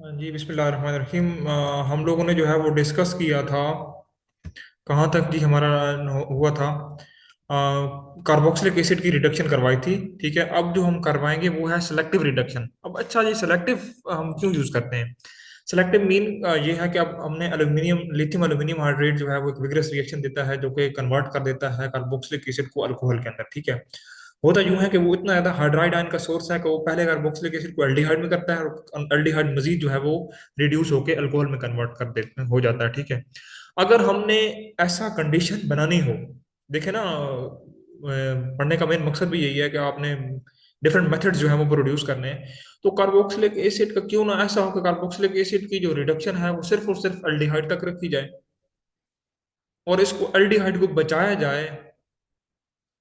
हाँ जी, बिस्मिल्लाहिर्रहमानिर्रहीम। हम लोगों ने जो है वो डिस्कस किया था। कहाँ तक जी हमारा हुआ था। कार्बोक्सिलिक एसिड की रिडक्शन करवाई थी। ठीक है, अब जो हम करवाएंगे वो है सेलेक्टिव रिडक्शन। अब अच्छा, ये सेलेक्टिव हम क्यों यूज करते हैं? सेलेक्टिव मीन ये है कि अब हमने एल्यूमिनियम लिथियम एल्यूमिनियम हाइड्रेट जो है वो एक विग्रस रिएक्शन देता है, जो कि कन्वर्ट कर देता है कार्बोक्सिलिक एसिड को अल्कोहल के अंदर। ठीक है, होता यूं है कि वो इतना ज्यादा हाइड्राइड आयन का सोर्स है कि वो पहले कार्बोक्सिलिक एसिड को एल्डिहाइड में करता है, और एल्डिहाइड मजीद जो है वो रिड्यूस होकर अल्कोहल में कन्वर्ट कर देते हो जाता है। ठीक है, अगर हमने ऐसा कंडीशन बनानी हो, देखे ना, पढ़ने का मेन मकसद भी यही है कि आपने डिफरेंट मेथड्स जो है वो प्रोड्यूस करने हैं। तो कार्बोक्सिलिक एसिड का क्यों ना ऐसा हो कि कार्बोक्सिलिक एसिड की जो रिडक्शन है वो सिर्फ और सिर्फ एल्डिहाइड तक रखी जाए, और इसको एल्डिहाइड को बचाया जाए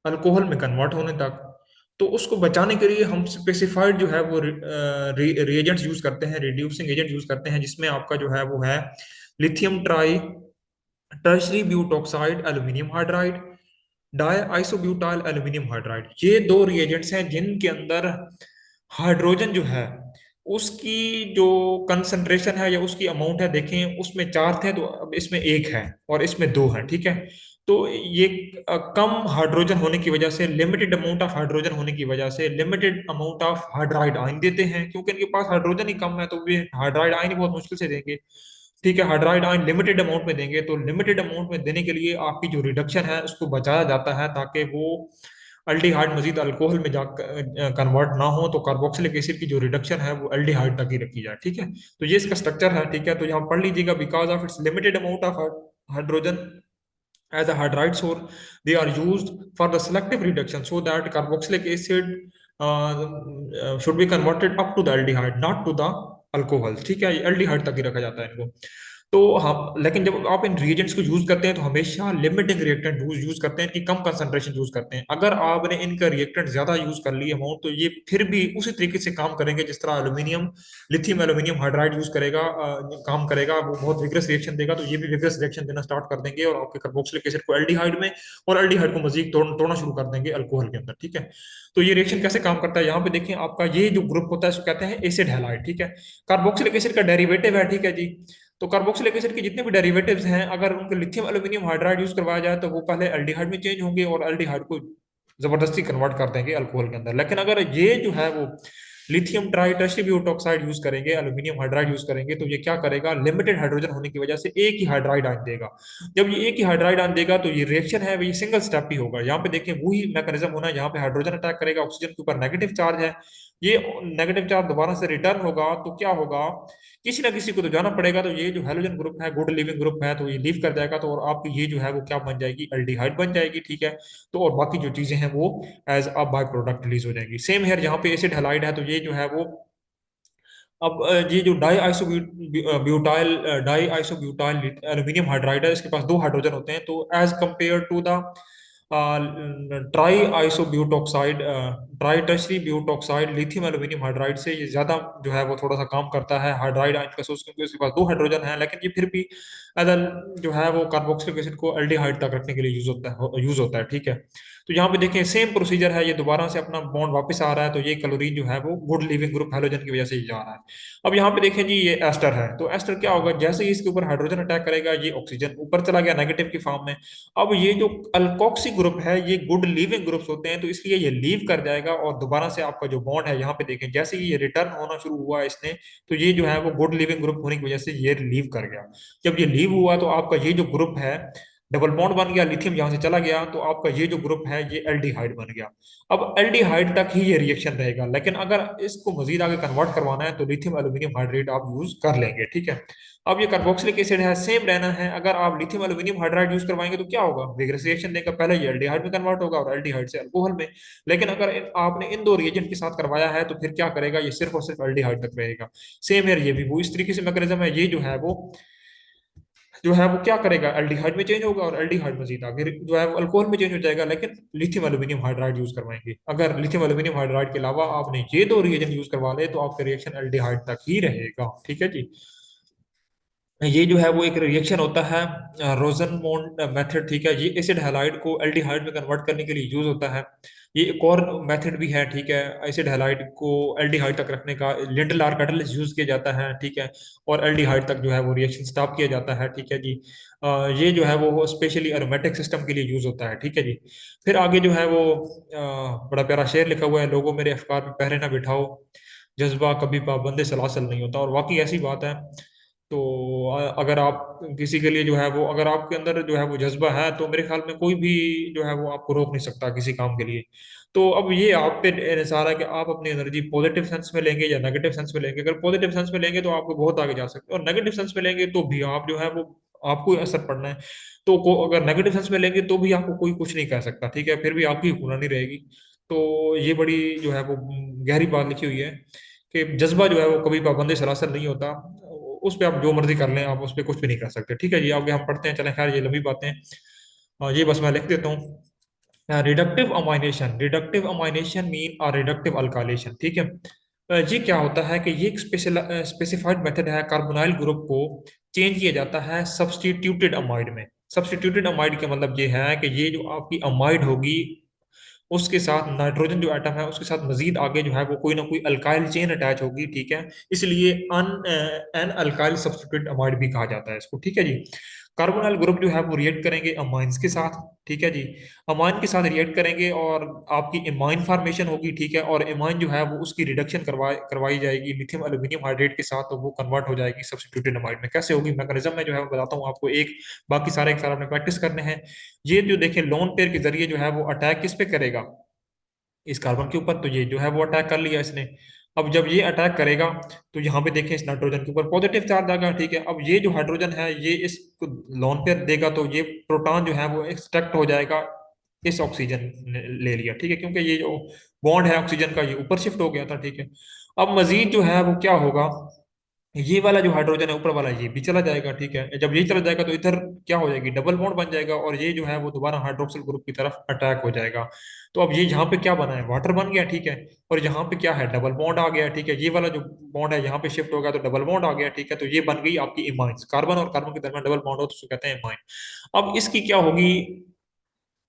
अल्कोहल में कन्वर्ट होने तक। तो उसको बचाने के लिए हम स्पेसिफाइड जो है वो रिएजेंट्स यूज करते हैं, रिड्यूसिंग एजेंट यूज करते हैं, जिसमें आपका जो है वो है lithium try tertiary butoxide aluminium hydride, die isobutyl aluminium hydride. ये दो रिएजेंट्स हैं जिनके अंदर हाइड्रोजन जो है उसकी जो कंसंट्रेशन है या उसकी अमाउंट है, देखें उसमें चार थे तो अब इसमें एक है और इसमें दो है। ठीक है, तो ये कम हाइड्रोजन होने की वजह से, लिमिटेड अमाउंट ऑफ हाइड्रोजन होने की वजह से limited amount of hydride ion देते हैं, क्योंकि इनके पास हाइड्रोजन ही कम है तो वे हाइड्राइड आयन ही बहुत मुश्किल से देंगे। ठीक है, हाइड्राइड आयन लिमिटेड अमाउंट में देंगे, तो लिमिटेड अमाउंट में देने के लिए आपकी जो रिडक्शन है उसको बचाया जाता है ताकि वो अल्डिहाइड मजीद अल्कोहल में जा कन्वर्ट ना हो। तो कार्बोक्सिलिक एसिड की जो रिडक्शन है वो अल्डिहाइड तक ही रखी जाए। ठीक है, तो ये इसका स्ट्रक्चर है। ठीक है, तो यहाँ पढ़ लीजिएगा, because of its limited amount of hydrogen as a hydride source, they are used for the selective reduction so that carboxylic acid should be converted up to the aldehyde, not to the alcohol। ठीक है, aldehyde तक ही रखा जाता है इनको। तो हम, लेकिन जब आप इन रिएजेंट्स को यूज करते हैं तो हमेशा लिमिटिंग रिएक्टेंट यूज करते हैं कि कम कंसंट्रेशन यूज करते हैं। अगर आपने इनका रिएक्टेंट ज्यादा यूज कर लिए अमाउंट, तो ये फिर भी उसी तरीके से काम करेंगे जिस तरह aluminium lithium aluminium hydride use करेगा, काम करेगा। वो बहुत विग्रस रिएक्शन देगा, तो ये भी विग्रस रिएक्शन देना स्टार्ट कर देंगे और आपके कार्बोक्सिलिक एसिड को एल्डिहाइड में और एल्डिहाइड को मजीद तोड़ना शुरू कर देंगे अल्कोहल के अंदर। ठीक है, तो ये रिएक्शन कैसे काम करता है, यहाँ पे देखें, आपका ये जो ग्रुप होता है इसको कहते हैं एसिड हैलाइड। ठीक है, कार्बोक्सिलिक एसिड का डेरिवेटिव है। ठीक है जी, तो कार्बोक्सिलिक एसिड के जितने भी डेरिवेटिव्स हैं, अगर उनको लिथियम एल्यूमिनियम हाइड्राइड यूज करवाया जाए तो वो पहले एल्डिहाइड में चेंज होंगे और एल्डिहाइड को जबरदस्ती कन्वर्ट कर देंगे अल्कोहल के अंदर। लेकिन अगर ये जो है वो लिथियम ट्राइटर्शियम ब्यूटॉक्साइड यूज करेंगे, एल्यूमिनियम हाइड्राइड यूज करेंगे, तो ये क्या करेगा, लिमिटेड हाइड्रोजन होने की वजह से एक ही हाइड्राइड आयन देगा। जब ये एक ही हाइड्राइड आयन देगा तो ये रिएक्शन है ये सिंगल स्टेप ही होगा। यहाँ पे देखें वही मैकेनिज्म होना है, यहाँ पे हाइड्रोजन अटैक करेगा, ऑक्सीजन के ऊपर नेगेटिव चार्ज है, ये नेगेटिव चार्ज दोबारा से रिटर्न होगा तो क्या होगा, किसी ना किसी को तो जाना पड़ेगा। तो ये जो हेलोजन ग्रुप है गुड लिविंग ग्रुप है, तो ये लीव कर जाएगा, तो और आपकी ये जो है वो क्या बन जाएगी, एल्डिहाइड बन जाएगी। ठीक है, तो और बाकी जो चीजें हैं वो as a by product release हो जाएंगी। सेम हेयर, यहाँ पे एसिड हैलाइड है तो ये जो है वो, अब ये जो डाई आइसोब्यूटाइल एल्यूमिनियम हाइड्राइड है, इसके पास दो हाइड्रोजन होते हैं, तो as compare to the tri isobutoxide tri tertiary butoxide lithium aluminium hydride से ये ज्यादा जो है वो थोड़ा सा काम करता है हाइड्राइड आयन का सोर्स, क्योंकि इसके पास दो हाइड्रोजन है, लेकिन ये फिर भी एज जो है वो कार्बोक्सिलिक एसिड को एल्डिहाइड तक रखने के लिए यूज होता है। ठीक है, तो यहाँ पे देखें सेम प्रोसीजर है, ये दोबारा से अपना बॉन्ड वापस आ रहा है, तो ये क्लोरीन जो है वो गुड लिविंग ग्रुप हैलोजन की वजह से ही जा रहा है। अब यहाँ पे देखें जी, ये एस्टर है, तो एस्टर क्या होगा, जैसे ही इसके ऊपर हाइड्रोजन अटैक करेगा ये ऑक्सीजन ऊपर चला गया नेगेटिव की फॉर्म में। अब ये जो अल्कोक्सी ग्रुप है ये गुड लिविंग ग्रुप्स होते हैं, तो इसलिए ये लीव कर जाएगा और दोबारा से आपका जो बॉन्ड है, यहाँ पे देखें जैसे ही ये रिटर्न होना शुरू हुआ इसने, तो ये जो है वो गुड लिविंग ग्रुप होने की वजह से ये लीव कर गया। जब ये लीव हुआ तो आपका ये जो ग्रुप है डबल बॉन्ड बन गया, लिथियम यहाँ से चला गया, तो आपका ये जो ग्रुप है ये एल्डिहाइड बन गया। अब एल्डिहाइड तक ही ये रिएक्शन रहेगा, लेकिन अगर इसको मजीद आगे कन्वर्ट करवाना है तो लिथियम एल्यूमिनियम हाइड्रेट आप यूज कर लेंगे। ठीक है, अब ये कार्बोक्सिलिक एसिड है, सेम रहना है। अगर आप लिथियम एल्यूमिनियम हाइड्राइड यूज करवाएंगे तो क्या होगा, विग्रस रिएक्शन देगा, पहले ये एल्डिहाइड में कन्वर्ट होगा और एल्डिहाइड से अल्कोहल में। लेकिन अगर आपने इन दो रिएजेंट के साथ करवाया है तो फिर क्या करेगा, ये सिर्फ और सिर्फ एल्डिहाइड तक रहेगा। सेम है, ये भी वो इस तरीके से मैकेनिज्म है, ये जो है वो क्या करेगा, एल्डिहाइड में चेंज होगा और एल्डिहाइड मजीद आगे जो है वो अल्कोहल में चेंज हो जाएगा। लेकिन लिथियम एल्यूमिनियम हाइड्राइड यूज करवाएंगे, अगर लिथियम एल्यूमिनियम हाइड्राइड के अलावा आपने ये दो रिएजेंट यूज करवा ले तो आपका रिएक्शन एल्डिहाइड तक ही रहेगा। ठीक है जी। ये जो है वो एक रिएक्शन होता है रोजनमोंड मेथड, ठीक है। ये एसिड हैलाइड को एल्डिहाइड में कन्वर्ट करने के लिए यूज होता है। ये एक और मेथड भी है, ठीक है, एसिड हैलाइड को एल्डिहाइड तक रखने का। लिंटल आर कैटलिस्ट यूज किया जाता है, ठीक है, और एल्डिहाइड तक जो है वो रिएक्शन स्टॉप किया जाता है, ठीक है जी। ये जो है वो स्पेशली एरोमेटिक सिस्टम के लिए यूज होता है, ठीक है जी। फिर आगे जो है वो बड़ा प्यारा शेर लिखा हुआ है, लोगों मेरे अफकार में पहरे ना बिठाओ, जज्बा कभी पाबंदे सलासल नहीं होता। और वाकई ऐसी बात है। तो अगर आप किसी के लिए जो है वो, अगर आपके अंदर जो है वो जज्बा है, तो मेरे ख्याल में कोई भी जो है वो आपको रोक नहीं सकता किसी काम के लिए। तो अब ये आप पे इंसार है कि आप अपनी एनर्जी पॉजिटिव सेंस में लेंगे या नेगेटिव सेंस में लेंगे। अगर पॉजिटिव सेंस में लेंगे तो आपको बहुत आगे जा सकते हैं, और नेगेटिव सेंस में लेंगे तो भी आप जो है वो आपको ही असर पड़ना है। तो अगर नेगेटिव सेंस में लेंगे तो भी आपको कोई कुछ नहीं कह सकता, ठीक है, फिर भी आपकी हुक्मरानी रहेगी। तो ये बड़ी जो है वो गहरी बात लिखी हुई है कि जज्बा जो है वो कभी पाबंदी सरासर नहीं होता। उस पर आप जो मर्जी कर लें, आप उस पर कुछ भी नहीं कर सकते, ठीक है जी। आगे हम पढ़ते हैं, चलें, खैर ये लंबी बातें हैं। ये बस मैं लिख देता हूँ। Reductive amination, reductive amination mean और रिडक्टिव अल्काइलेशन, ठीक है। ये क्या होता है कि ये एक स्पेसिफाइड मेथड है, कार्बोनाइल ग्रुप को चेंज किया जाता है सब्स्टिट्यूटेड अमाइड में। सब्स्टिट्यूटेड अमाइड का मतलब ये है कि ये जो आपकी अमाइड होगी, उसके साथ नाइट्रोजन जो एटम है उसके साथ मजीद आगे जो है वो कोई ना कोई अल्काइल चेन अटैच होगी, ठीक है। इसलिए अन एन अल्काइल सब्स्टिट्यूट अमाइड भी कहा जाता है इसको, ठीक है जी। कार्बोनाइल ग्रुप जो है वो रिएक्ट करेंगे अमाइंस के साथ, ठीक है जी। अमाइन के साथ रिएक्ट करेंगे और आपकी इमाइन फॉर्मेशन होगी, ठीक है। और इमाइन जो है वो उसकी रिडक्शन करवाई जाएगी लिथियम एल्यूमिनियम हाइड्रेट के साथ, तो वो कन्वर्ट हो जाएगी सब्स्टिट्यूटेड अमाइड में। कैसे होगी मैकेनिज्म में जो है मैं बताता हूँ आपको एक, बाकी सारे एक साथ आपने प्रैक्टिस करने हैं। ये जो देखें लोन पेयर के जरिए जो है वो अटैक किस पे करेगा, इस कार्बन के ऊपर। तो ये जो है वो अटैक कर लिया इसने। अब जब ये अटैक करेगा तो यहाँ पे देखें इस नाइट्रोजन के ऊपर पॉजिटिव चार्ज आएगा, ठीक है। अब ये जो हाइड्रोजन है ये इस लोन पेयर देगा, तो ये प्रोटॉन जो है वो एक्सट्रैक्ट हो जाएगा, इस ऑक्सीजन ने ले लिया, ठीक है, क्योंकि ये जो बॉन्ड है ऑक्सीजन का ये ऊपर शिफ्ट हो गया था, ठीक है। अब मजीद जो है वो क्या होगा, ये वाला जो हाइड्रोजन है ऊपर वाला ये भी चला जाएगा, ठीक है। जब ये चला जाएगा तो इधर क्या हो जाएगी, डबल बॉन्ड बन जाएगा, और ये जो है वो दोबारा हाइड्रोक्सिल ग्रुप की तरफ अटैक हो जाएगा। तो अब ये यहाँ पे क्या बना है, वाटर बन गया, ठीक है। और यहाँ पे क्या है, डबल बॉन्ड आ गया, ठीक है। ये वाला जो बॉन्ड है यहाँ पे शिफ्ट होगा तो डबल बॉन्ड आ गया, ठीक है। तो ये बन गई आपकी इमाइंस, कार्बन और कार्बन के दरमियान डबल बॉन्ड हो तो उसको कहते हैं इमाइन। अब इसकी क्या होगी,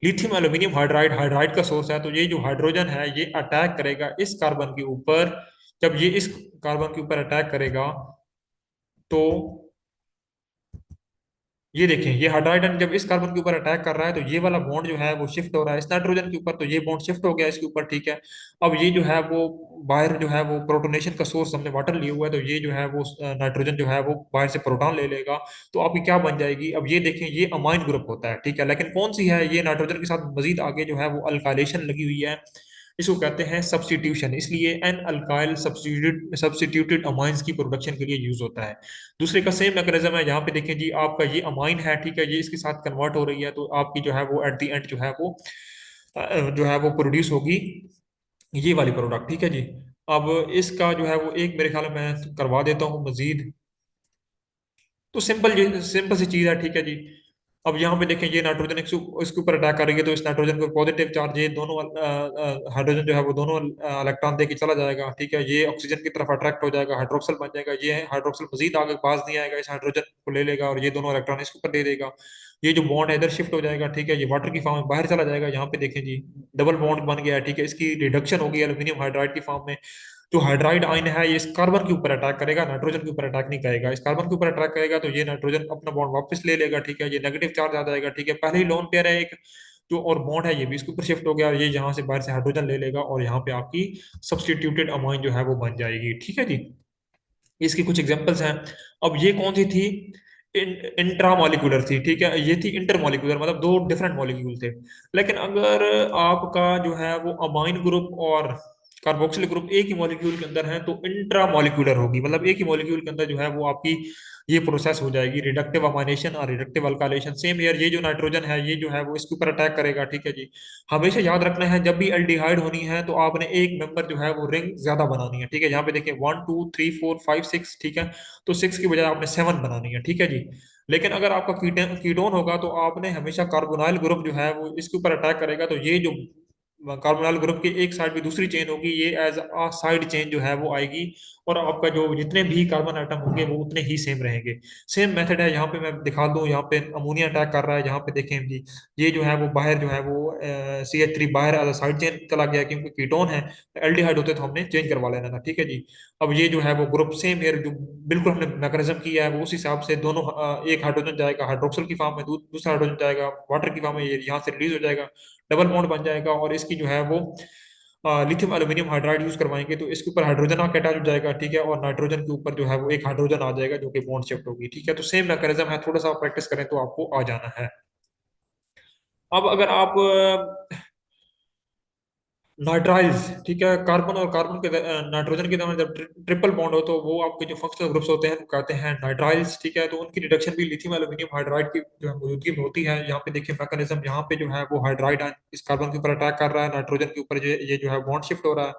लिथियम एल्यूमिनियम हाइड्राइड, हाइड्राइड का सोर्स है, तो ये जो हाइड्रोजन है ये अटैक करेगा इस कार्बन के ऊपर। जब ये इस कार्बन के ऊपर अटैक करेगा तो ये देखें, ये हाइड्रोजन जब इस कार्बन के ऊपर अटैक कर रहा है तो ये वाला बॉन्ड जो है वो शिफ्ट हो रहा है इस नाइट्रोजन के ऊपर, तो ये बॉन्ड शिफ्ट हो गया इसके ऊपर, ठीक है। अब ये जो है वो बाहर जो है वो प्रोटोनेशन का सोर्स हमने वाटर लिया हुआ है, तो ये जो है वो नाइट्रोजन जो है वो बाहर से प्रोटॉन ले लेगा। तो आपकी क्या बन जाएगी, अब ये देखें ये अमाइन ग्रुप होता है, ठीक है, लेकिन कौन सी है, ये नाइट्रोजन के साथ मजीद आगे जो है वो अल्काइलेशन लगी हुई है। इसको कहते हैं सब्स्टिट्यूशन, इसलिए एन अल्काइल सब्स्टिट्यूटेड अमाइंस की प्रोडक्शन के लिए यूज होता है। दूसरे का सेम मैकेनिज्म है, यहाँ पे देखें जी आपका ये अमाइन है, ठीक है, ये इसके साथ कन्वर्ट हो रही है, तो आपकी जो है वो एट द एंड जो है वो जो है वो प्रोड्यूस होगी ये वाली प्रोडक्ट, ठीक है जी। अब इसका जो है वो एक मेरे ख्याल में मैं करवा देता हूँ मजीद। तो सिंपल सी चीज है, ठीक है जी। अब यहाँ पे देखें ये नाइट्रोजन इसके ऊपर अटैक करेंगे, तो इस नाइट्रोजन को पॉजिटिव चार्ज, ये दोनों हाइड्रोजन जो है वो दोनों इलेक्ट्रॉन दे के चला जाएगा, ठीक है। ये ऑक्सीजन की तरफ अट्रैक्ट हो जाएगा, हाइड्रोक्सल बन जाएगा, ये हाइड्रोक्सल मजीद आगे पास नहीं आएगा, इस हाइड्रोजन को ले लेगा और ये दोनों इलेक्ट्रॉन इसके ऊपर दे देगा। ये जो बॉन्ड है इधर शिफ्ट हो जाएगा, ठीक है, ये वाटर की फॉर्म में बाहर चला जाएगा। यहाँ पे देखें जी डबल बॉन्ड बन गया है, ठीक है, इसकी रिडक्शन होगी एल्यूमिनियम हाइड्राइड की फॉर्म में। जो हाइड्राइड आयन है ये इस कार्बन के ऊपर अटैक करेगा, नाइट्रोजन के ऊपर अटैक नहीं करेगा। इस कार्बन के ऊपर अटैक करेगा तो ये नाइट्रोजन अपना बॉन्ड वापस ले लेगा, ठीक है, ये नेगेटिव चार्ज आ जाएगा, ठीक है। पहले ही लोन पेयर है एक जो, और बॉन्ड है ये भी इसके ऊपर शिफ्ट हो गया, और ये यहाँ से बाहर से हाइड्रोजन ले लेगा और यहाँ पे आपकी सब्स्टिट्यूटेड अमाइन जो है वो बन जाएगी, ठीक है जी। इसकी कुछ एग्जांपल्स हैं। अब ये कौन सी थी, इंट्रामोलिकुलर थी, ठीक है, ये थी इंटरमोलिकुलर, मतलब दो डिफरेंट मॉलिक्यूल थे। लेकिन अगर आपका जो है वो अमाइन ग्रुप और कार्बोक्सिल ग्रुप एक ही मॉलिक्यूल के अंदर है तो इंट्रामोलिकुलर होगी, मतलब एक ही मॉलिक्यूल के अंदर जो है वो आपकी ये प्रोसेस हो जाएगी, रिडक्टिव अमाइनेशन और रिडक्टिव अल्काइलेशन। सेम हियर, ये जो नाइट्रोजन है ये जो है वो इसके ऊपर अटैक करेगा, ठीक है जी। हमेशा याद रखना है जब भी एल्डिहाइड होनी है तो आपने एक मेंबर जो है वो रिंग ज्यादा बनानी है, ठीक है। यहाँ पे देखिए 1 2 3 4 5 6, ठीक है, तो 6 की बजाय आपने 7 बनानी है, ठीक है जी। लेकिन अगर आपका कीटोन कीटोन होगा तो आपने हमेशा कार्बोनाइल ग्रुप जो है वो इसके ऊपर अटैक करेगा, तो ये जो कार्बोनाइल ग्रुप की एक साइड भी दूसरी चेन होगी, ये एज अ साइड चेन जो है वो आएगी, और आपका जो जितने भी कार्बन आइटम होंगे वो उतने ही सेम रहेंगे। सेम मेथड है यहाँ पे, मैं दिखा दूं, यहाँ पे अमोनिया अटैक कर रहा है, यहाँ पे देखें जी, ये जो है वो बाहर जो है वो CH3 बाहर एज अ साइड चेन चला गया, क्योंकि कीटोन है, एल्डिहाइड होते तो हमने चेंज करवा लेना था, ठीक है जी। अब ये जो है वो ग्रुप सेम है, जो बिल्कुल हमने मैकेनिज्म किया है वो उस हिसाब से दोनों, एक हाइड्रोजन जाएगा हाइड्रोक्सिल की फॉर्म में, दूसरा हाइड्रोजन जाएगा वाटर की फॉर्म में, ये यहाँ से रिलीज हो जाएगा, डबल बॉन्ड बन जाएगा, और इसकी जो है वो लिथियम एल्यूमिनियम हाइड्राइड यूज करवाएंगे तो इसके ऊपर हाइड्रोजन आके अटैच हो जाएगा, ठीक है, और नाइट्रोजन के ऊपर जो है वो एक हाइड्रोजन आ जाएगा जो कि बॉन्ड शिफ्ट होगी, ठीक है। तो सेम मैकेनिज्म है, थोड़ा सा प्रैक्टिस करें तो आपको आ जाना है। अब अगर आप नाइट्राइल्स, ठीक है, कार्बन और कार्बन के नाइट्रोजन के दरमियान जब ट्रिपल बॉन्ड हो तो वो आपके जो फंक्शनल ग्रुप्स होते हैं वो कहते हैं नाइट्राइल्स, ठीक है। तो उनकी रिडक्शन भी लिथियम एल्यूमिनियम हाइड्राइड की जो है मौजूदगी में होती है। यहाँ पे देखिए मैकेनिज्म, यहाँ पे जो है वो हाइड्राइड इस कार्बन के ऊपर अटैक कर रहा है, नाइट्रोजन के ऊपर ये जो है बॉन्ड शिफ्ट हो रहा है,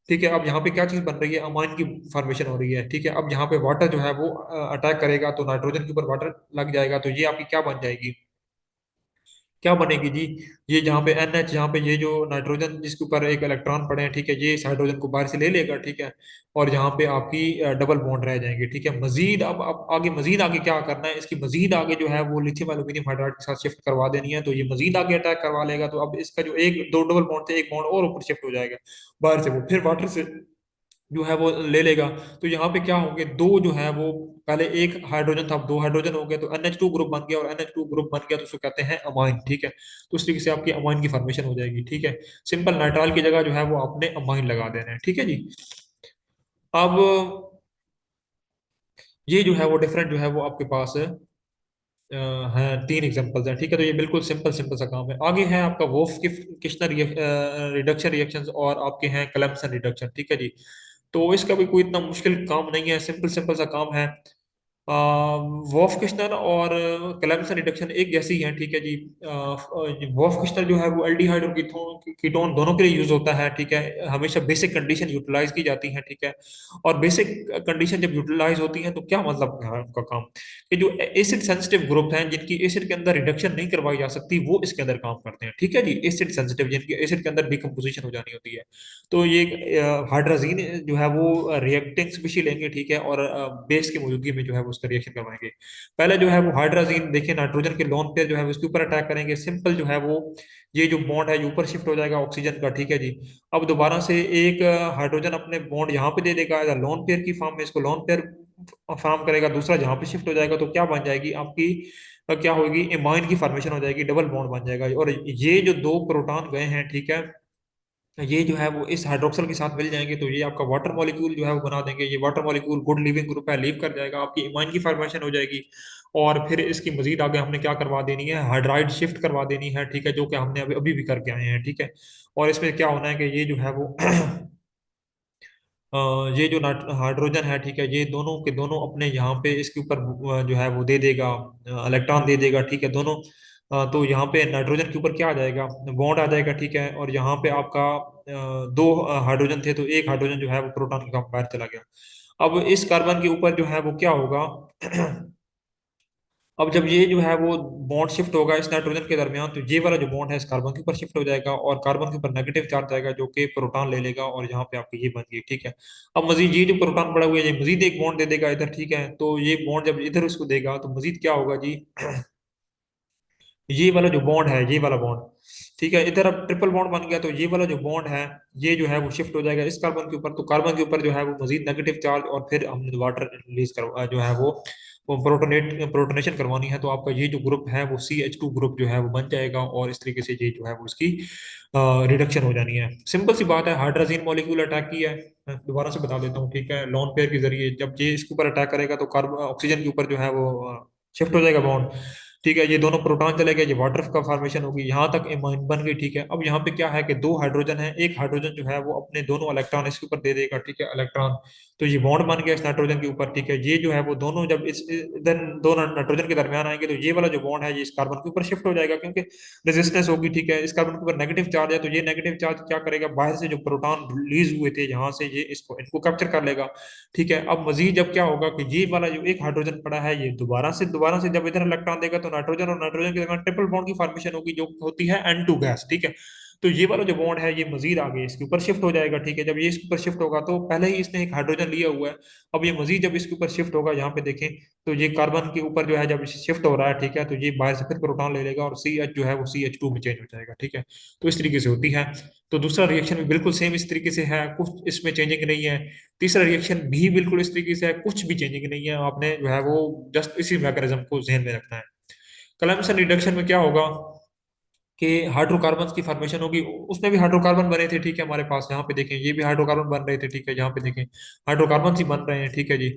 ठीक है। अब यहाँ पे क्या चीज बन रही है, अमाइन की फॉर्मेशन हो रही है, ठीक है। अब यहाँ पे वाटर जो है वो अटैक करेगा तो नाइट्रोजन के ऊपर वाटर लग जाएगा, तो ये आपकी क्या बन जाएगी, क्या बनेगी जी, ये जहाँ पे NH, यहाँ पे ये जो नाइट्रोजन जिसके ऊपर एक इलेक्ट्रॉन पड़े हैं, ठीक है, ये इस हाइड्रोजन को बाहर से ले लेगा, ठीक है, और यहाँ पे आपकी डबल बॉन्ड रह जाएंगे, ठीक है। मजीद अब आगे, मजीद आगे क्या करना है, इसकी मजीद आगे जो है वो लिथियम एल्यूमिनियम हाइड्राइड के साथ शिफ्ट करवा देनी है, तो ये मजीद आगे अटैक करवा लेगा, तो अब इसका जो एक दो डबल बॉन्ड थे, एक बॉन्ड और ऊपर शिफ्ट हो जाएगा बाहर से, वो फिर वाटर से जो है वो ले लेगा। तो यहाँ पे क्या होंगे, दो जो है वो, पहले एक हाइड्रोजन था, अब दो हाइड्रोजन हो गए, तो NH2 ग्रुप बन गया, और NH2 ग्रुप बन गया तो उसको कहते हैं अमाइन, ठीक है। तो इस तरीके से आपकी अमाइन की फॉर्मेशन हो जाएगी, ठीक है। सिंपल नाइट्राइल की जगह जो है वो आपने अमाइन लगा देना है, ठीक है जी। अब ये जो है वो डिफरेंट जो है वो आपके पास हैं, तीन एग्जांपल्स हैं, ठीक है। तो ये बिल्कुल सिंपल सिंपल सा काम है। आगे है आपका वोल्फ की किश्नर रिडक्शन रिएक्शंस, और आपके हैं क्लेम्सन रिडक्शन, ठीक है जी। तो इसका भी कोई इतना मुश्किल काम नहीं है, सिंपल सिंपल सा काम है। वॉफ किश्नर और क्लेम्सन रिडक्शन एक जैसी है, ठीक है जी। वॉफ किश्नर जो है वो एल्डिहाइड और कीटोन दोनों के लिए यूज होता है, ठीक है। हमेशा बेसिक कंडीशन यूटिलाइज की जाती है, ठीक है। और बेसिक कंडीशन जब यूटिलाइज होती है तो क्या मतलब है आपका काम, कि जो एसिड सेंसिटिव ग्रुप हैं जिनकी एसिड के अंदर रिडक्शन नहीं करवाई जा सकती वो इसके अंदर काम करते हैं, ठीक है जी। एसिड सेंसिटिव जिनकी एसिड के अंदर डिकम्पोजिशन हो जानी होती है, तो ये हाइड्राजीन जो है वो रिएक्टिंग स्पीशी लेंगे, ठीक है, और बेस की मौजूदगी में जो है वो उसका रिएक्शन करवाएंगे। पहले जो है वो हाइड्राजीन देखिए, नाइट्रोजन के लोन पेयर जो है वो उसके ऊपर अटैक करेंगे, सिंपल जो है वो ये जो बॉन्ड है ये ऊपर शिफ्ट हो जाएगा ऑक्सीजन का, ठीक है जी। अब दोबारा से एक हाइड्रोजन अपने बॉन्ड यहाँ पे दे देगा लोन पेयर की फॉर्म में, इसको लोन पेयर फॉर्म करेगा, दूसरा जहाँ पे शिफ्ट हो जाएगा, तो क्या बन जाएगी आपकी, क्या होगी, एमाइन की फॉर्मेशन हो जाएगी, डबल बॉन्ड बन जाएगा। और ये जो दो प्रोटॉन गए हैं, ठीक है, ये जो है वो इस हाइड्रोक्सल के साथ मिल जाएंगे, तो ये आपका वाटर मॉलिक्यूल जो है वो बना देंगे। ये water molecule good leaving group है, लीव कर जाएगा, आपकी इमाइन की फॉर्मेशन हो जाएगी। और फिर इसकी मजीद आगे हमने क्या करवा देनी है, हाइड्राइड शिफ्ट करवा देनी है, ठीक है, जो कि हमने अभी अभी भी करके आए हैं, ठीक है। और इसमें क्या होना है कि ये जो है वो ये जो हाइड्रोजन है, ठीक है, ये दोनों के दोनों अपने यहाँ पे इसके ऊपर जो है वो दे देगा, इलेक्ट्रॉन दे देगा, ठीक है, दोनों। तो यहाँ पे नाइट्रोजन के ऊपर क्या आ जाएगा, बॉन्ड आ जाएगा, ठीक है। और यहाँ पे आपका दो हाइड्रोजन थे, तो एक हाइड्रोजन जो है वो प्रोटॉन के काम बाहर चला गया। अब इस कार्बन के ऊपर जो है वो क्या होगा अब जब ये जो है वो बॉन्ड शिफ्ट होगा इस नाइट्रोजन के दरमियान, तो ये वाला जो बॉन्ड है इस कार्बन के ऊपर शिफ्ट हो जाएगा, और कार्बन के ऊपर नेगेटिव चार्ज आएगा जो कि प्रोटॉन ले लेगा, और यहाँ पे आपकी ये बन गई, ठीक है। अब मजीद ये जो प्रोटॉन पड़ा हुआ है ये मजीद एक बॉन्ड दे देगा इधर, ठीक है। तो ये बॉन्ड जब इधर उसको देगा तो मजीद क्या होगा जी, ये वाला जो बॉन्ड है, ये वाला बॉन्ड, ठीक है, इधर अब ट्रिपल बॉन्ड बन गया, तो ये वाला जो बॉन्ड है ये जो है वो शिफ्ट हो जाएगा इस कार्बन के ऊपर, तो कार्बन के ऊपर जो है वो मजीद नेगेटिव चार्ज, और फिर हमने वाटर रिलीज कर जो है वो प्रोटोनेशन करवानी है, तो आपका ये जो ग्रुप है वो CH2 ग्रुप जो है वो बन जाएगा, और इस तरीके से ये जो है वो इसकी रिडक्शन हो जानी है। सिंपल सी बात है, हाइड्रोजन मॉलिक्यूल अटैक किया है, मैं दोबारा से बता देता हूँ, ठीक है। लोन पेयर के जरिए जब ये इसके ऊपर अटैक करेगा तो कार्बन ऑक्सीजन के ऊपर जो है वो शिफ्ट हो जाएगा बॉन्ड, ठीक है। ये दोनों प्रोटॉन चले गए, ये वाटर का फॉर्मेशन होगी, यहाँ तक एमाइन बन गई, ठीक है। अब यहाँ पे क्या है कि दो हाइड्रोजन है, एक हाइड्रोजन जो है वो अपने दोनों इलेक्ट्रॉन इसके ऊपर दे देगा, ठीक है, इलेक्ट्रॉन। तो ये बॉन्ड बन गया इस नाइट्रोजन के ऊपर, ठीक है। ये जो है वो दोनों जब इस इधर दो नाइट्रोजन के दरमियान आएंगे, तो ये वाला जो बॉन्ड है ये इस कार्बन के ऊपर शिफ्ट हो जाएगा, क्योंकि रेजिस्टेंस होगी, ठीक है। इस कार्बन के ऊपर नेगेटिव चार्ज है, तो ये नेगेटिव चार्ज क्या करेगा, बाहर से जो प्रोटॉन रिलीज हुए थे यहाँ से, ये इसको इनको कैप्चर कर लेगा, ठीक है। अब मजीद जब क्या होगा कि ये वाला जो एक हाइड्रोजन पड़ा है ये दोबारा से जब इधर इलेक्ट्रॉन देगा, तो नाइट्रोजन और नाइट्रोजन के दरमियान ट्रिपल बॉन्ड की फॉर्मेशन होगी जो होती है N2 गैस, ठीक है। तो ये वाला जो बॉन्ड है ये मजीद आगे इसके ऊपर शिफ्ट हो जाएगा, ठीक है। जब ये इसके ऊपर शिफ्ट होगा तो पहले ही इसने एक हाइड्रोजन लिया हुआ है, अब ये मजीद जब इसके ऊपर शिफ्ट होगा, यहाँ पे देखें तो ये कार्बन के ऊपर जो है जब शिफ्ट हो रहा है, ठीक है, तो ये बाहर से फिर प्रोटॉन ले लेगा और सी एच जो है वो CH2 में चेंज हो जाएगा, ठीक है। तो इस तरीके से होती है। तो दूसरा रिएक्शन भी बिल्कुल सेम इस तरीके से है, कुछ इसमें चेंजिंग नहीं है। तीसरा रिएक्शन भी बिल्कुल इस तरीके से है, कुछ भी चेंजिंग नहीं है। आपने जो है वो जस्ट इसी मैकेनिज्म को ध्यान में रखना है। कलम्सन रिडक्शन में क्या होगा कि हाइड्रोकार्बन की फॉर्मेशन होगी। उसमें भी हाइड्रोकार्बन बने थे, ठीक है, हमारे पास यहाँ पे देखें ये भी हाइड्रोकार्बन बन रहे थे, ठीक है, यहाँ पे देखें हाइड्रोकार्बन ही बन रहे हैं, ठीक है जी।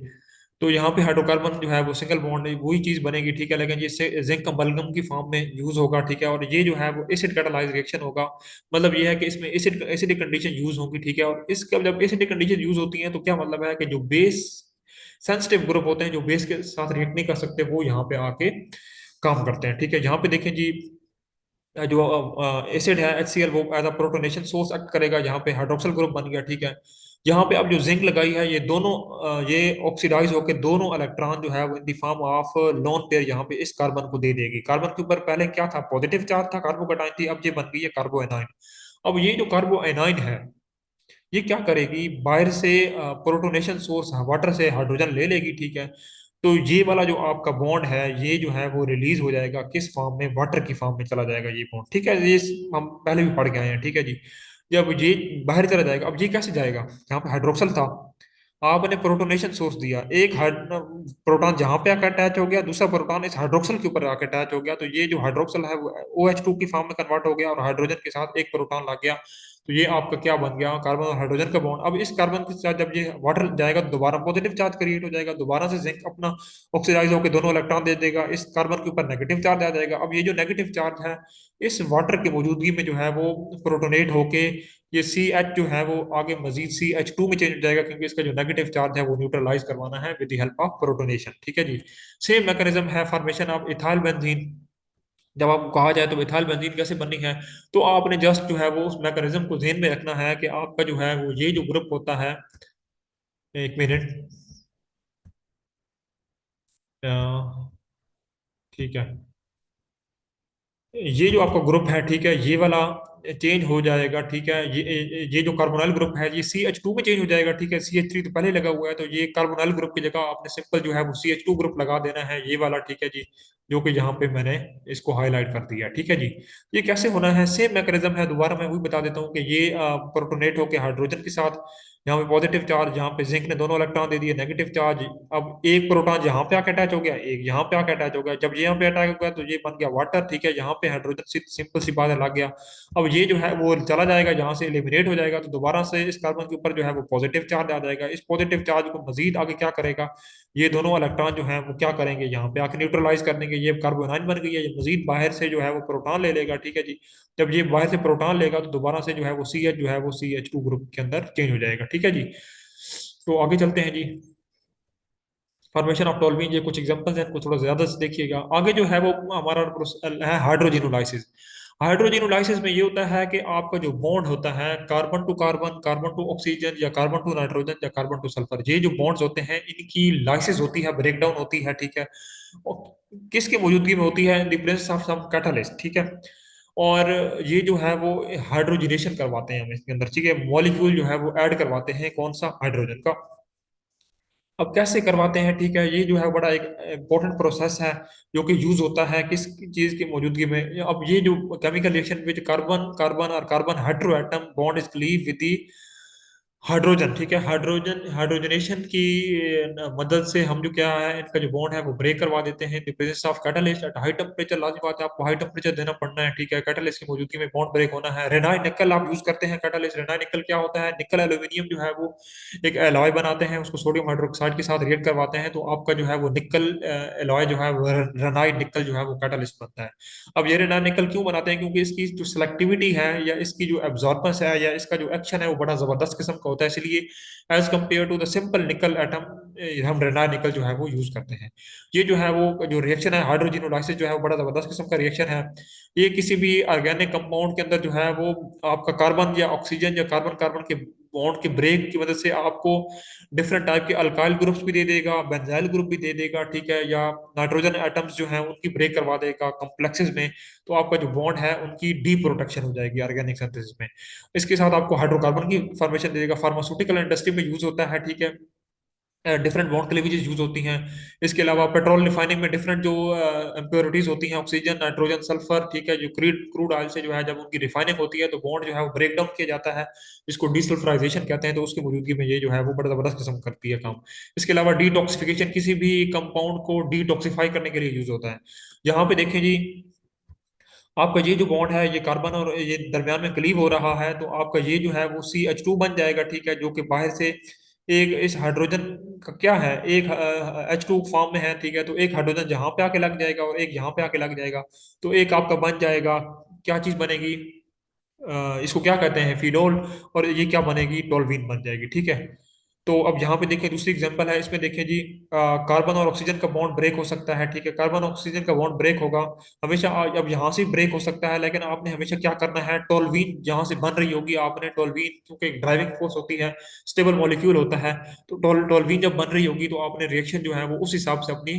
तो यहाँ पे हाइड्रोकार्बन जो है वो सिंगल बॉन्ड वही चीज बनेगी, ठीक है, लेकिन ये जिंक अमलगम की फॉर्म में यूज होगा, ठीक है। और ये जो है वो एसिड कैटालाइज रिएक्शन होगा। मतलब ये है कि इसमें एसिडिक कंडीशन यूज होगी, ठीक है। और इसका जब एसिडिक कंडीशन यूज होती है तो क्या मतलब है कि जो बेस सेंसिटिव ग्रुप होते हैं, जो बेस के साथ रिएक्ट नहीं कर सकते, वो यहाँ पे आके काम करते हैं, ठीक है। यहाँ पे देखें जी, जो एसिड है HCl वो as a protonation source act करेगा, यहाँ पे हाइड्रोक्सिल ग्रुप बन गया, ठीक है। यहाँ पे अब जो जिंक लगाई है ये दोनों ये ऑक्सीडाइज होकर दोनों इलेक्ट्रॉन जो है वो in the form of lone pair यहाँ पे इस कार्बन को दे देगी। कार्बन के ऊपर पहले क्या था, पॉजिटिव चार्ज था, कार्बोकैटायन थी, अब ये बन गई है कार्बो एनाइन। अब ये जो कार्बो एनाइन है ये क्या करेगी, बाहर से प्रोटोनेशन सोर्स वाटर से हाइड्रोजन ले लेगी, ठीक है। तो ये वाला जो आपका बॉन्ड है ये जो है वो रिलीज हो जाएगा किस फॉर्म में, वाटर की फॉर्म में चला जाएगा ये बॉन्ड, ठीक है। ये हम पहले भी पढ़ के आए हैं, ठीक है जी। जब ये बाहर चला जाएगा, अब ये कैसे जाएगा, यहाँ पे हाइड्रोक्सल था, आपने प्रोटोनेशन सोर्स दिया, एक प्रोटॉन जहां पे आकर अटैच हो गया, दूसरा प्रोटॉन इस हाइड्रोक्सल के ऊपर आकर अटैच हो गया, तो ये जो हाइड्रोक्सल है वो OH2 की फॉर्म में कन्वर्ट हो गया और हाइड्रोजन के साथ एक प्रोटॉन लग गया। तो ये आपका क्या बन गया, कार्बन और हाइड्रोजन का बॉन्ड। अब इस कार्बन के साथ जब ये वाटर जाएगा तो दोबारा पॉजिटिव चार्ज क्रिएट हो जाएगा, दोबारा से जिंक अपना ऑक्सीडाइज होकर दोनों इलेक्ट्रॉन दे देगा, इस कार्बन के ऊपर नेगेटिव चार्ज आ जाएगा। अब ये जो नेगेटिव चार्ज है इस वाटर की मौजूदगी में जो है वो प्रोटोनेट होके ये CH जो है वो आगे मजीद CH2 में चेंज हो जाएगा, क्योंकि इसका जो नेगेटिव चार्ज है वो न्यूट्रलाइज करवाना है with the help of protonation, ठीक है जी। सेम मैकेनिज्म है फॉर्मेशन ऑफ इथाइल बेंजीन। जब आपको कहा जाए तो इथाइल बेंजीन कैसे बननी है, तो आपने जस्ट जो है वो उस मैकेनिज्म को ध्यान में रखना है कि आपका जो है वो ये जो ग्रुप होता है, एक मिनट, अ, ठीक है, ये जो आपका ग्रुप है, ठीक है, ये वाला चेंज हो जाएगा, ठीक है। ये जो कार्बोनाइल ग्रुप है ये CH2 में चेंज हो जाएगा, ठीक है। CH3 तो पहले लगा हुआ है, तो ये कार्बोनाइल ग्रुप की जगह आपने सिंपल जो है वो CH2 ग्रुप लगा देना है, ये वाला, ठीक है जी, जो कि यहाँ पे मैंने इसको हाईलाइट कर दिया, ठीक है जी। ये कैसे होना है, सेम मैकेनिज्म है, दोबारा मैं वही बता देता हूँ कि ये प्रोटोनेट होकर हाइड्रोजन के साथ, यहाँ पे पॉजिटिव चार्ज, यहाँ पे जिंक ने दोनों इलेक्ट्रॉन दे दिए, नेगेटिव चार्ज। अब एक प्रोटॉन यहाँ पे आके अटैच हो गया, एक यहाँ पे आके अटैच हो गया, जब ये यहाँ पे अटैच हो गया तो ये बन गया वाटर, ठीक है। यहाँ पे हाइड्रोजन सिंपल सी बात है लग गया। अब ये जो है वो चला जाएगा, जहाँ से एलिमिनेट हो जाएगा, तो दोबारा से इस कार्बन के ऊपर जो है वो पॉजिटिव चार्ज आ जाएगा। इस पॉजिटिव चार्ज को मजीद आगे क्या करेगा, ये दोनों इलेक्ट्रॉन जो है वो क्या करेंगे, यहाँ पे आके न्यूट्रलाइज कर देंगे, ये कार्बोनाइन बन गई है, ये मजीद बाहर से जो है वो प्रोटॉन ले लेगा, ठीक है जी। जब ये बाहर से प्रोटॉन लेगा तो दोबारा से जो है वो CH जो है वो CH2 ग्रुप के अंदर चेंज हो जाएगा, ठीक है जी। तो आगे चलते हैं जी, फॉर्मेशन ऑफ टोल्यूइन, ये कुछ एग्जांपल्स हैं, इनको थोड़ा ज्यादा से देखिएगा। आगे जो है वो हमारा है हाइड्रोजिनोलाइसिस। हाइड्रोजिनोलाइसिस में ये होता है कि आपका जो बॉन्ड होता है carbon to carbon, carbon to oxygen, या कार्बन टू नाइट्रोजन, या कार्बन टू सल्फर, ये जो बॉन्ड्स होते हैं इनकी लाइसिस होती है, ब्रेकडाउन होती है, ठीक है। और किसकी मौजूदगी में होती है, in the presence of some catalyst, ठीक है। और ये जो है वो हाइड्रोजिनेशन करवाते हैं हम इसके अंदर, ठीक है, मॉलिक्यूल जो है वो ऐड करवाते हैं कौन सा, हाइड्रोजन का। अब कैसे करवाते हैं, ठीक है, ये जो है बड़ा एक इंपॉर्टेंट प्रोसेस है जो कि यूज होता है किस चीज की मौजूदगी में। अब ये जो chemical reaction which carbon carbon और carbon hydro atom bond is cleave with the hydrogen, ठीक है। हाइड्रोजनेशन की मदद से हम जो क्या है इनका जो बॉन्ड है वो ब्रेक करवा देते हैं in presence of catalyst at high temperature. लाजमी बात है, आपको हाई टेम्परेचर देना पड़ना है, ठीक है, कैटलिस्ट की मौजूदगी में बॉन्ड ब्रेक होना है। रेनाइ निकल आप यूज करते हैं कैटलिस्ट। रेनाइ निकल क्या होता है, निकल एल्यूमिनियम जो है वो एक एलॉय बनाते हैं, उसको सोडियम हाइड्रोक्साइड के साथ रिएक्ट करवाते हैं, तो आपका जो है वो निकल एलॉय जो है वो रेनाइड निकल जो है वो कैटलिस्ट बनता है। अब ये रेनाइड निकल क्यों बनाते हैं, क्योंकि इसकी जो सिलेक्टिविटी है या इसकी जो एब्जॉर्बेंस है या इसका जो एक्शन है वो बड़ा जबरदस्त किस्म का होता है, इसलिए as compare to the simple nickel atom हम रेनार निकल जो है वो यूज करते हैं। ये जो है वो जो रिएक्शन है हाइड्रोजिनोलाइसिस जो है वो बड़ा जबरदस्त किस्म का रिएक्शन है। ये किसी भी ऑर्गेनिक कंपाउंड के अंदर जो है वो आपका कार्बन या ऑक्सीजन या कार्बन कार्बन के बॉन्ड के ब्रेक की मदद से आपको डिफरेंट टाइप के अल्काइल ग्रुप्स भी दे देगा, बेंजाइल ग्रुप भी दे देगा, ठीक है, या नाइट्रोजन एटम्स जो हैं उनकी ब्रेक करवा देगा कॉम्प्लेक्सेस में। तो आपका जो बॉन्ड है उनकी डी प्रोटेक्शन हो जाएगी ऑर्गेनिक सिंथेसिस में। इसके साथ आपको हाइड्रोकार्बन की फॉर्मेशन दे देगा, फार्मास्यूटिकल इंडस्ट्री में यूज होता है, ठीक है। डिफरेंट बॉन्ड क्लीवेजेस यूज होती हैं। इसके अलावा पेट्रोल रिफाइनिंग में डिफरेंट जो इम्प्योरिटीज होती हैं, ऑक्सीजन, नाइट्रोजन, सल्फर, ठीक है, जो क्रूड क्रूड ऑयल से जो है जब उनकी रिफाइनिंग होती है तो बॉन्ड जो है वो ब्रेक डाउन किया जाता है, जिसको डीसल्फराइजेशन कहते हैं। तो उसकी मौजूदगी में ये जो है वो बड़ा जबरदस्त किस्म करती है काम। इसके अलावा डिटॉक्सिफिकेशन किसी भी कंपाउंड को डिटॉक्सिफाई करने के लिए यूज होता है। यहाँ पे देखें जी, आपका ये जो बॉन्ड है ये कार्बन और ये दरमियान में क्लीव हो रहा है, तो आपका ये जो है वो CH2 बन जाएगा, ठीक है, जो कि बाहर से एक इस हाइड्रोजन का क्या है, एक H2 फॉर्म में है, ठीक है। तो एक हाइड्रोजन जहां पे आके लग जाएगा और एक यहाँ पे आके लग जाएगा, तो एक आपका बन जाएगा, क्या चीज बनेगी, इसको क्या कहते हैं, फिनोल। और ये क्या बनेगी, टोल्यूइन बन जाएगी, ठीक है। तो अब यहाँ पे देखें दूसरी एग्जांपल है, इसमें देखें जी, कार्बन और ऑक्सीजन का बॉन्ड ब्रेक हो सकता है, ठीक है, कार्बन ऑक्सीजन का बॉन्ड ब्रेक होगा हमेशा। अब यहाँ से ब्रेक हो सकता है, लेकिन आपने हमेशा क्या करना है, टोल्यूइन जहाँ से बन रही होगी आपने, टोल्यूइन क्योंकि एक ड्राइविंग फोर्स होती है, स्टेबल मॉलिक्यूल होता है, तो टोल्यूइन जब बन रही होगी तो आपने रिएक्शन जो है वो उस हिसाब से अपनी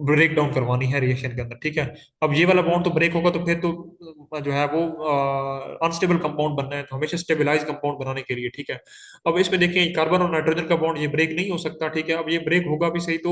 ब्रेक डाउन करवानी है रिएक्शन के अंदर, ठीक है। अब ये वाला बॉन्ड तो ब्रेक होगा तो फिर तो जो है वो अनस्टेबल कंपाउंड बनना है, तो हमेशा स्टेबलाइज कंपाउंड बनाने के लिए, ठीक है। अब इसमें देखें कार्बन और नाइट्रोजन का बॉन्ड ये ब्रेक नहीं हो सकता, ठीक है। अब ये ब्रेक होगा भी सही तो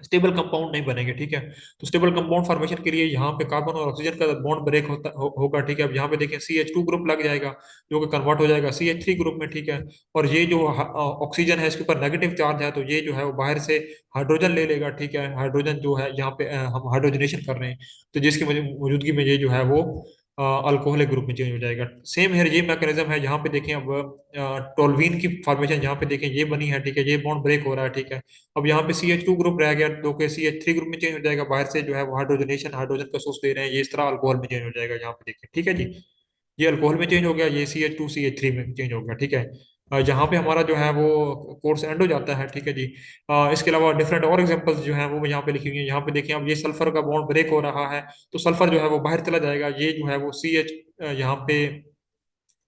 स्टेबल कंपाउंड नहीं बनेंगे, ठीक है। तो स्टेबल कंपाउंड फॉर्मेशन के लिए यहाँ पे कार्बन और ऑक्सीजन का बॉन्ड ब्रेक होगा, ठीक है। अब यहाँ पे देखें CH2 ग्रुप लग जाएगा, जो कि कन्वर्ट हो जाएगा CH3 ग्रुप में, ठीक है। और ये जो ऑक्सीजन है इसके ऊपर नेगेटिव चार्ज है, तो ये जो है वो बाहर से हाइड्रोजन ले लेगा, ठीक है। हाइड्रोजन जो है यहाँ पे हम हाइड्रोजनेशन कर रहे हैं, तो जिसकी मौजूदगी में ये जो है वो अल्कोहलिक ग्रुप में चेंज हो जाएगा। सेम है ये मैकेनिज्म है, यहाँ पे देखें अब टोल्यूइन की फॉर्मेशन यहाँ पे देखें ये बनी है, ठीक है, ये बॉन्ड ब्रेक हो रहा है, ठीक है। अब यहाँ पे CH2 ग्रुप रह गया, जो कि CH3 ग्रुप में चेंज हो जाएगा, बाहर से जो है वो हाइड्रोजनेशन हाइड्रोजन का सोर्स दे रहे हैं, ये इस तरह अल्कोहल में चेंज हो जाएगा, यहाँ पे देखिए, ठीक है जी। ये अल्कोहल में चेंज हो गया, ये CH2 CH3 में चेंज हो गया, ठीक है। यहाँ पे हमारा जो है वो कोर्स एंड हो जाता है, ठीक है जी। इसके अलावा डिफरेंट और एग्जांपल्स जो है वो यहाँ पे लिखी हुई है। यहाँ पे देखिए अब ये सल्फर का बॉन्ड ब्रेक हो रहा है, तो सल्फर जो है वो बाहर चला जाएगा, ये जो है वो CH यहाँ पे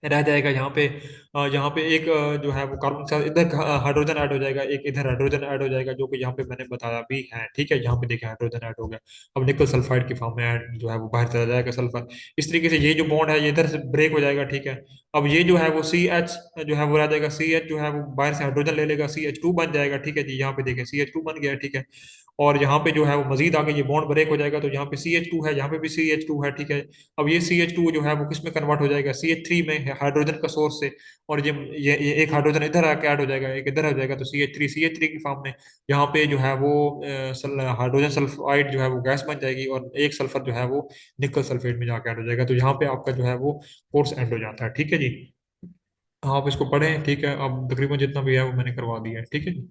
रह जाएगा, यहाँ पे एक जो है वो कार्बन के साथ इधर हाइड्रोजन ऐड हो जाएगा, एक इधर हाइड्रोजन ऐड हो जाएगा, जो कि यहाँ पे मैंने बताया भी है, ठीक है। यहाँ पे देखिए हाइड्रोजन ऐड हो गया। अब निकल सल्फाइड की फॉर्म में जो है वो बाहर चला जाएगा सल्फर। इस तरीके से ये जो बॉन्ड है ये इधर से ब्रेक हो जाएगा, ठीक है। अब ये जो है वो CH जो है वो रह जाएगा, CH जो है वो बाहर से हाइड्रोजन ले लेगा, CH2 बन जाएगा, ठीक है जी। यहाँ पे देखिए CH2 बन गया, ठीक है। और यहाँ पे जो है वो मजीद आगे ये बॉन्ड ब्रेक हो जाएगा, तो यहाँ पे CH2 है, यहाँ पे भी CH2 है, ठीक है। अब ये CH2 जो है वो किस में कन्वर्ट हो जाएगा, CH3 में, हाइड्रोजन का सोर्स से। और ये एक हाइड्रोजन इधर आके ऐड हो जाएगा, एक इधर हो जाएगा, तो CH3 की फॉर्म में यहाँ पे जो है वो हाइड्रोजन सल्फाइड जो है वो गैस बन जाएगी, और एक सल्फर जो है वो निकल सल्फेट में जाके ऐड हो जाएगा। तो यहाँ पे आपका जो है वो कोर्स एंड हो जाता है, ठीक है जी। आप इसको पढ़ें, ठीक है। अब तकरीबन जितना भी है वो मैंने करवा दिया है, ठीक है जी।